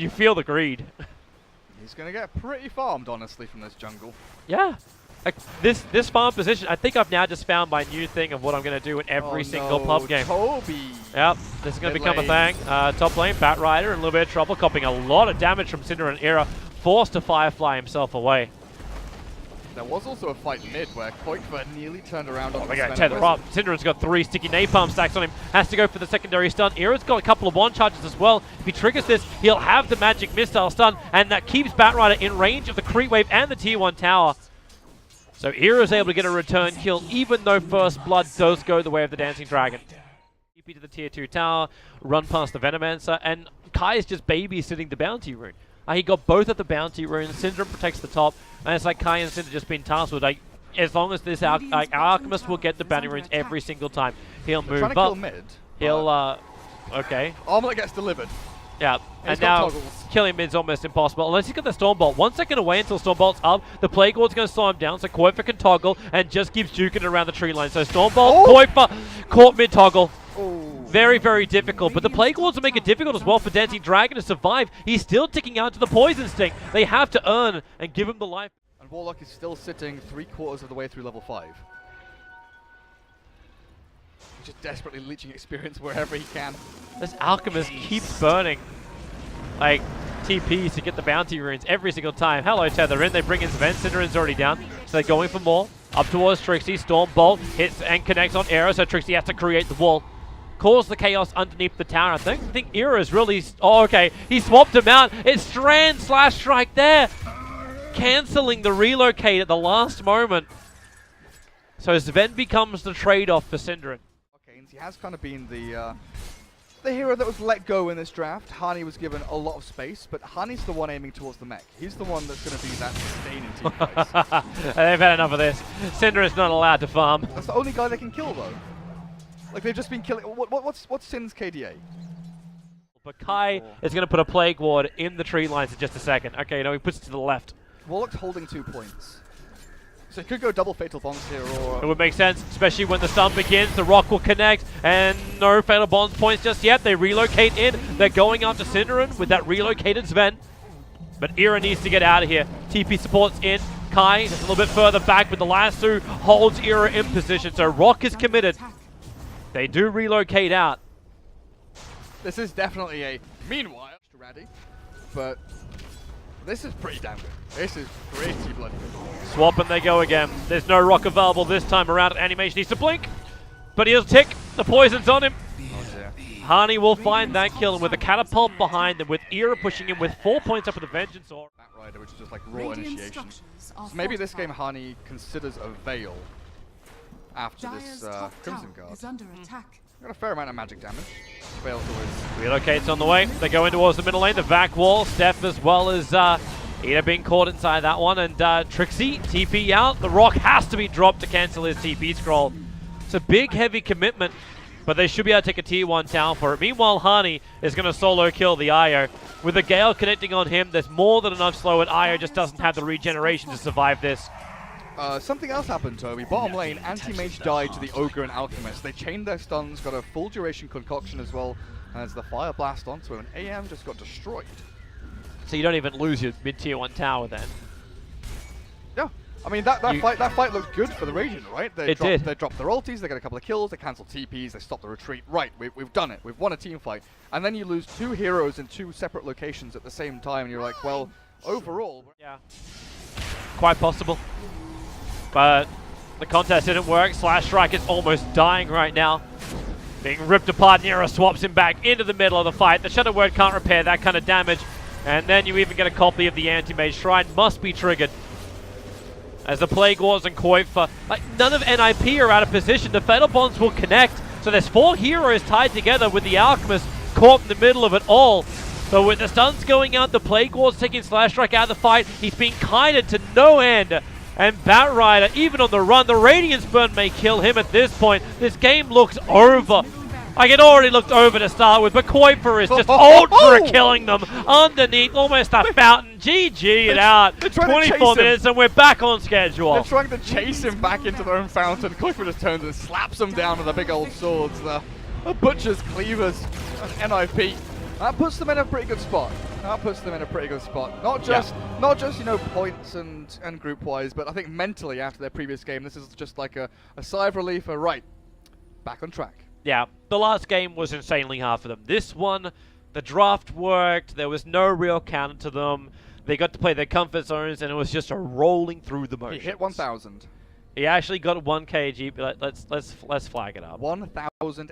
you feel the greed. He's going to get pretty farmed, honestly, from this jungle. Yeah. Like this farm position, I think I've now just found my new thing of what I'm going to do in every single pub game. Toby. Yep, this is going to become a thing. Top lane, Batrider in a little bit of trouble, copying a lot of damage from Syndra and Era, forced to Firefly himself away. There was also a fight mid where qojqva nearly turned around on the guy tether up. Syndra's got 3 sticky napalm stacks on him. Has to go for the secondary stun. Era's got a couple of one charges as well. If he triggers this, he'll have the magic missile stun, and that keeps Batrider in range of the creep wave and the tier 1 tower. So Era's able to get a return kill, even though first blood does go the way of the Dancing Dragon. TP to the tier 2 tower, run past the Venomancer, and Kai is just babysitting the bounty rune. He got both of the bounty runes. Syndra protects the top, and it's like Kai and Syndra just been tasked with, like, as long as this Alchemist will get the bounty runes every single time. He'll move up. Kill mid, he'll, okay. Omelette gets delivered. Yeah, and now killing mid's almost impossible unless he's got the Stormbolt. 1 second away until Stormbolt's up. The Plague Ward's going to slow him down, so qojqva can toggle and just keeps juking around the tree line. So Stormbolt, qojqva, caught mid toggle. Very, very difficult, but the Plague Wards will make it difficult as well for Dancing Dragon to survive. He's still ticking out to the Poison Sting. They have to earn and give him the life. And Warlock is still sitting 3/4 of the way through level 5. He's just desperately leeching experience wherever he can. This Alchemist keeps burning, like, TPs to get the bounty runes every single time. Hello, Tether in. They bring in Sven. Cinderin's already down, so they're going for more. Up towards Trixie. Stormbolt hits and connects on Era, so Trixie has to create the wall. Cause the chaos underneath the tower. I think Era's really... Oh, okay. He swapped him out. It's Strand /strike there. Cancelling the relocate at the last moment. So Sven becomes the trade-off for Syndra. Okay, and he has kind of been the hero that was let go in this draft. Hani was given a lot of space, but Hani's the one aiming towards the mech. He's the one that's going to be that sustaining team guys. They've had enough of this. Syndra is not allowed to farm. That's the only guy they can kill, though. Like, they've just been killing... What's Sin's KDA? But Kai is going to put a Plague Ward in the tree lines in just a second. Okay, no, he puts it to the left. Warlock's holding 2 points. So he could go double Fatal Bonds here, or... It would make sense, especially when the stun begins. The Rock will connect, and no Fatal Bonds points just yet. They relocate in. They're going after Syndarin with that relocated Sven. But Era needs to get out of here. TP supports in. Kai just a little bit further back, but the lasso holds Era in position. So Rock is committed. They do relocate out. This is definitely a meanwhile to Raddy, but this is pretty damn good. This is pretty bloody good. Swap and they go again. There's no Rock available this time around. Animation needs to blink, but he'll tick. The poison's on him. Hani will find that kill, and with the catapult behind them, with Era pushing him with 4 points up with the Vengeance Aura. Batrider, which is just like raw initiation. So maybe this game Hani considers a Veil after this Crimson Guard. Got a fair amount of magic damage. Veil's always... Relocate's on the way. They go in towards the middle lane. The Vac wall, Steph as well as Ida being caught inside that one. And Trixie, TP out. The Rock has to be dropped to cancel his TP scroll. It's a big, heavy commitment, but they should be able to take a tier 1 town for it. Meanwhile, Hani is going to solo kill the Io. With the Gale connecting on him, there's more than enough slow, and Io just doesn't have the regeneration to survive this. Something else happened, Toby. Bottom lane, Anti-Mage died to the Ogre and Alchemist. They chained their stuns, got a full duration concoction as well, as the Fire Blast onto him, and AM just got destroyed. So you don't even lose your mid-tier 1 tower then? Yeah. I mean, that fight looked good for the Radiant, right? They dropped their ultis, they got a couple of kills, they cancelled TPs, they stopped the retreat. Right, we've done it. We've won a team fight. And then you lose 2 heroes in 2 separate locations at the same time, and you're like, well, overall... Yeah. Quite possible. But the contest didn't work. /strike is almost dying right now. Being ripped apart, Nero swaps him back into the middle of the fight. The Shadow Word can't repair that kind of damage. And then you even get a copy of the Anti-Mage Shrine. Must be triggered. As the Plague Wars and qojqva, like, none of NiP are out of position. The Fatal Bonds will connect. So there's 4 heroes tied together with the Alchemist caught in the middle of it all. But with the stuns going out, the Plague Wars taking /strike out of the fight. He's being kited to no end. And Batrider, even on the run, the Radiance Burn may kill him at this point. This game looks over. Like, it already looked over to start with, but qojqva is just ultra killing them underneath, almost a fountain. GG it out. 24 minutes and we're back on schedule. They're trying to chase him back into their own fountain. qojqva just turns and slaps him down with the big old swords. The Butcher's Cleavers and NiP. That puts them in a pretty good spot. That puts them in a pretty good spot. Not just you know, points and group wise, but I think mentally after their previous game, this is just like a sigh of relief. Right, back on track. Yeah, the last game was insanely hard for them. This one, the draft worked. There was no real counter to them. They got to play their comfort zones, and it was just a rolling through the motions. He hit 1,000. He actually got 1 kg. Let's flag it up. 1,011.